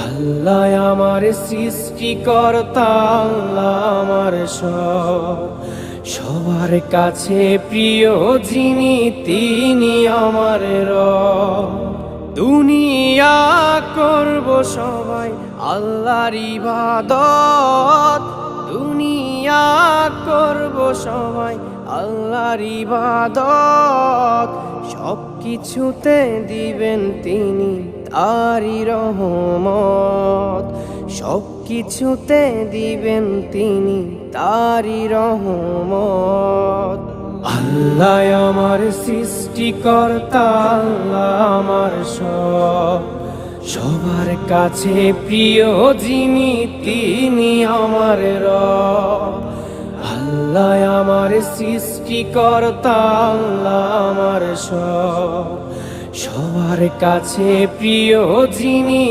আল্লাহ আমার সৃষ্টিকর্তা, আল্লাহ আমার সবার কাছে প্রিয় যিনি, তিনি আমার রব। দুনিয়া করব সবাই আল্লাহর ইবাদত, দুনিয়া করব সবাই আল্লাহর ইবাদত। সব কিছুতে দিবেন তিনি তারই রহমত, সব কিছুতে দিবেন তিনি তারই রহমত। আল্লাহ আমার সৃষ্টিকর্তা, আল্লাহ আমার সবার কাছে প্রিয় যিনি, তিনি আমার রব। আল্লাহ আমার সৃষ্টিকর্তা, আল্লাহ আমার সবার কাছে প্রিয় যিনি,